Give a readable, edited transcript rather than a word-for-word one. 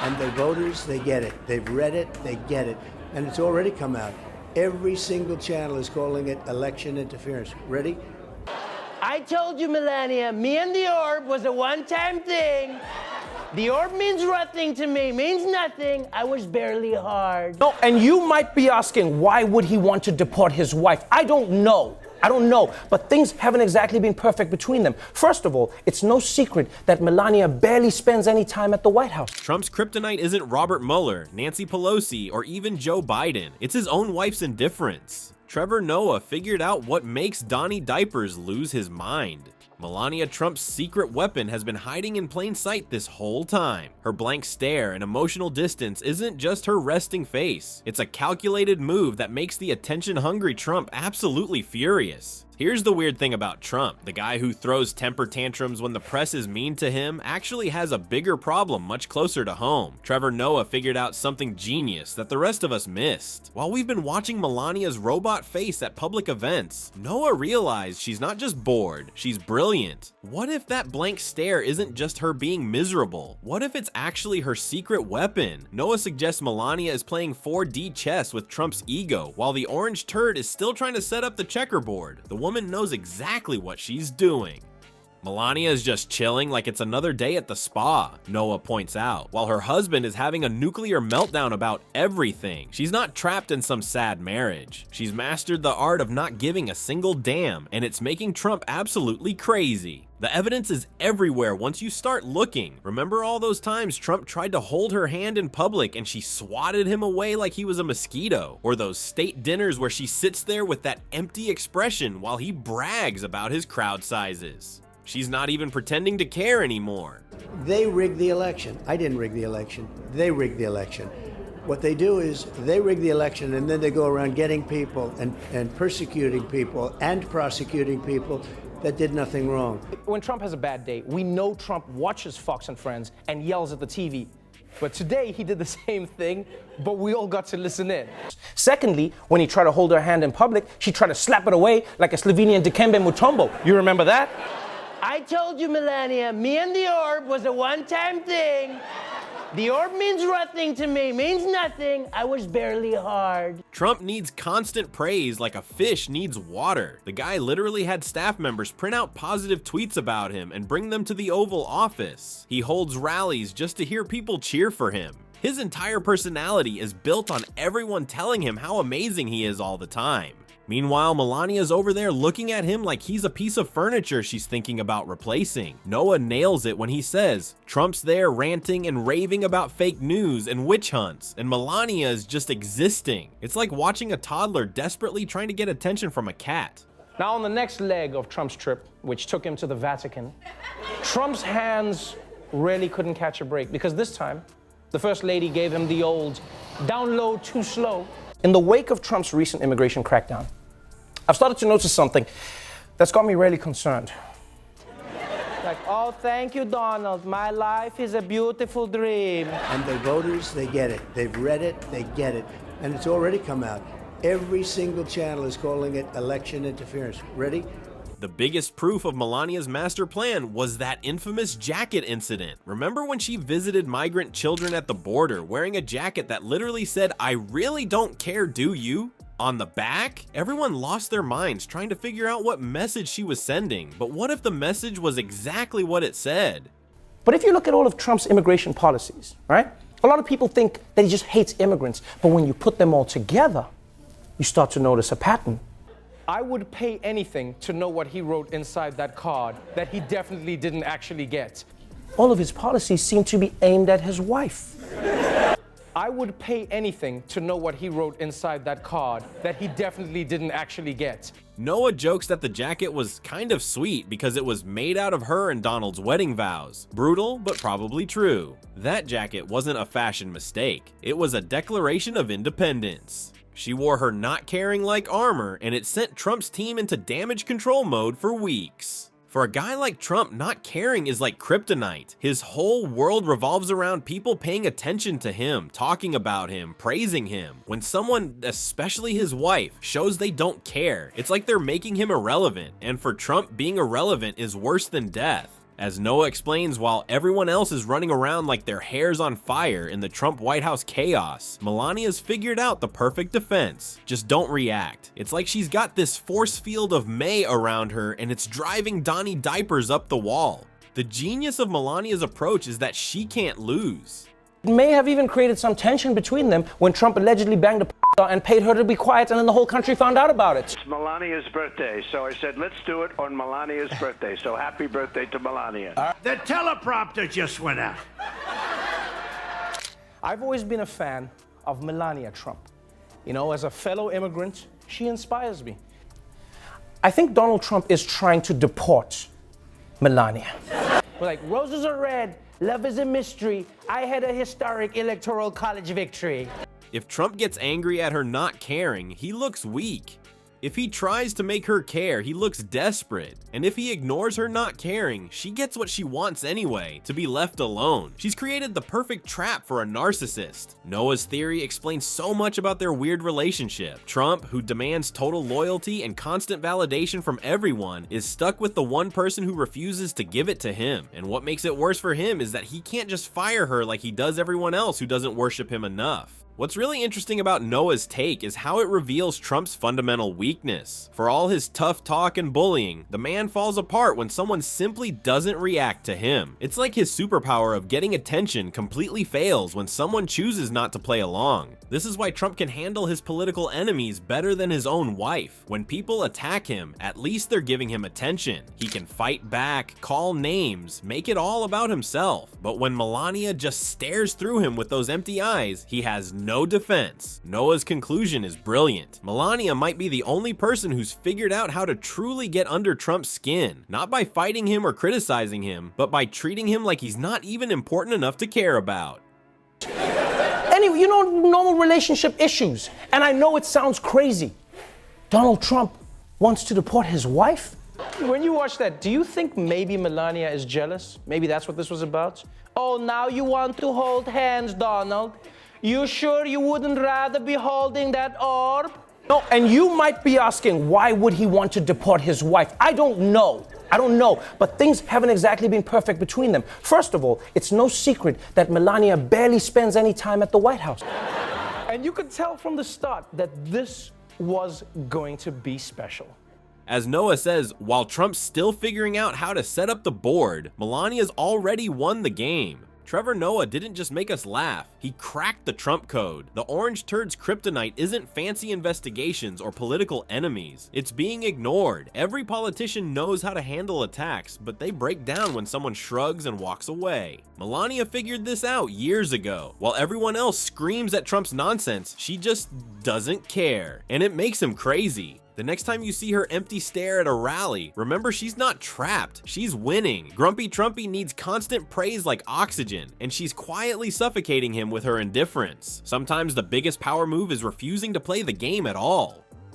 And the voters, they get it. They've read it, they get it. And it's already come out. Every single channel is calling it election interference. Ready? I told you, Melania, me and the orb was a one-time thing. The orb means nothing to me, means nothing. I was barely hard. No, and you might be asking, why would he want to deport his wife? I don't know, but things haven't exactly been perfect between them. First of all, it's no secret that Melania barely spends any time at the White House. Trump's kryptonite isn't Robert Mueller, Nancy Pelosi, or even Joe Biden. It's his own wife's indifference. Trevor Noah figured out what makes Donnie Diapers lose his mind. Melania Trump's secret weapon has been hiding in plain sight this whole time. Her blank stare and emotional distance isn't just her resting face. It's a calculated move that makes the attention-hungry Trump absolutely furious. Here's the weird thing about Trump. The guy who throws temper tantrums when the press is mean to him actually has a bigger problem much closer to home. Trevor Noah figured out something genius that the rest of us missed. While we've been watching Melania's robot face at public events, Noah realized she's not just bored, she's brilliant. What if that blank stare isn't just her being miserable? What if it's actually her secret weapon? Noah suggests Melania is playing 4D chess with Trump's ego, while the orange turd is still trying to set up the checkerboard. The woman knows exactly what she's doing. Melania is just chilling like it's another day at the spa, Noah points out, while her husband is having a nuclear meltdown about everything. She's not trapped in some sad marriage. She's mastered the art of not giving a single damn, and it's making Trump absolutely crazy. The evidence is everywhere once you start looking. Remember all those times Trump tried to hold her hand in public and she swatted him away like he was a mosquito? Or those state dinners where she sits there with that empty expression while he brags about his crowd sizes? She's not even pretending to care anymore. They rigged the election. I didn't rig the election. They rigged the election. What they do is they rig the election and then they go around getting people and persecuting people and prosecuting people that did nothing wrong. When Trump has a bad day, we know Trump watches Fox and Friends and yells at the TV. But today he did the same thing, but we all got to listen in. Secondly, when he tried to hold her hand in public, she tried to slap it away like a Slovenian Dikembe Mutombo. You remember that? I told you, Melania, me and the orb was a one-time thing. The orb means nothing to me, means nothing. I was barely hard. Trump needs constant praise like a fish needs water. The guy literally had staff members print out positive tweets about him and bring them to the Oval Office. He holds rallies just to hear people cheer for him. His entire personality is built on everyone telling him how amazing he is all the time. Meanwhile, Melania's over there looking at him like he's a piece of furniture she's thinking about replacing. Noah nails it when he says, Trump's there ranting and raving about fake news and witch hunts, and Melania is just existing. It's like watching a toddler desperately trying to get attention from a cat. Now on the next leg of Trump's trip, which took him to the Vatican, Trump's hands really couldn't catch a break because this time, the First Lady gave him the old down low, too slow. In the wake of Trump's recent immigration crackdown, I've started to notice something that's got me really concerned. Like, oh, thank you, Donald. My life is a beautiful dream. And the voters, they get it. They've read it, they get it. And it's already come out. Every single channel is calling it election interference. Ready? The biggest proof of Melania's master plan was that infamous jacket incident. Remember when she visited migrant children at the border wearing a jacket that literally said, "I really don't care, do you?" On the back? Everyone lost their minds trying to figure out what message she was sending. But what if the message was exactly what it said? But if you look at all of Trump's immigration policies, right? A lot of people think that he just hates immigrants, but when you put them all together, you start to notice a pattern. I would pay anything to know what he wrote inside that card that he definitely didn't actually get. All of his policies seem to be aimed at his wife. I would pay anything to know what he wrote inside that card that he definitely didn't actually get. Noah jokes that the jacket was kind of sweet because it was made out of her and Donald's wedding vows. Brutal, but probably true. That jacket wasn't a fashion mistake. It was a declaration of independence. She wore her not caring like armor, and it sent Trump's team into damage control mode for weeks. For a guy like Trump, not caring is like kryptonite. His whole world revolves around people paying attention to him, talking about him, praising him. When someone, especially his wife, shows they don't care, it's like they're making him irrelevant. And for Trump, being irrelevant is worse than death. As Noah explains, while everyone else is running around like their hair's on fire in the Trump White House chaos, Melania's figured out the perfect defense. Just don't react. It's like she's got this force field of May around her and it's driving Donnie Diapers up the wall. The genius of Melania's approach is that she can't lose. It may have even created some tension between them when Trump allegedly banged a and paid her to be quiet, and then the whole country found out about it. It's Melania's birthday, so I said, let's do it on Melania's birthday. So happy birthday to Melania. The teleprompter just went out. I've always been a fan of Melania Trump. You know, as a fellow immigrant, she inspires me. I think Donald Trump is trying to deport Melania. We're like, roses are red, love is a mystery. I had a historic electoral college victory. If Trump gets angry at her not caring, he looks weak. If he tries to make her care, he looks desperate. And if he ignores her not caring, she gets what she wants anyway, to be left alone. She's created the perfect trap for a narcissist. Noah's theory explains so much about their weird relationship. Trump, who demands total loyalty and constant validation from everyone, is stuck with the one person who refuses to give it to him. And what makes it worse for him is that he can't just fire her like he does everyone else who doesn't worship him enough. What's really interesting about Noah's take is how it reveals Trump's fundamental weakness. For all his tough talk and bullying, the man falls apart when someone simply doesn't react to him. It's like his superpower of getting attention completely fails when someone chooses not to play along. This is why Trump can handle his political enemies better than his own wife. When people attack him, at least they're giving him attention. He can fight back, call names, make it all about himself. But when Melania just stares through him with those empty eyes, he has no defense. Noah's conclusion is brilliant. Melania might be the only person who's figured out how to truly get under Trump's skin, not by fighting him or criticizing him, but by treating him like he's not even important enough to care about. Anyway, you know, normal relationship issues. And I know it sounds crazy. Donald Trump wants to deport his wife? When you watch that, do you think maybe Melania is jealous? Maybe that's what this was about? Oh, now you want to hold hands, Donald? You sure you wouldn't rather be holding that orb? No, and you might be asking, why would he want to deport his wife? I don't know, but things haven't exactly been perfect between them. First of all, it's no secret that Melania barely spends any time at the White House. And you could tell from the start that this was going to be special. As Noah says, while Trump's still figuring out how to set up the board, Melania's already won the game. Trevor Noah didn't just make us laugh, he cracked the Trump code. The orange turd's kryptonite isn't fancy investigations or political enemies. It's being ignored. Every politician knows how to handle attacks, but they break down when someone shrugs and walks away. Melania figured this out years ago. While everyone else screams at Trump's nonsense, she just doesn't care. And it makes him crazy. The next time you see her empty stare at a rally, remember she's not trapped, she's winning. Grumpy Trumpy needs constant praise like oxygen, and she's quietly suffocating him with her indifference. Sometimes the biggest power move is refusing to play the game at all.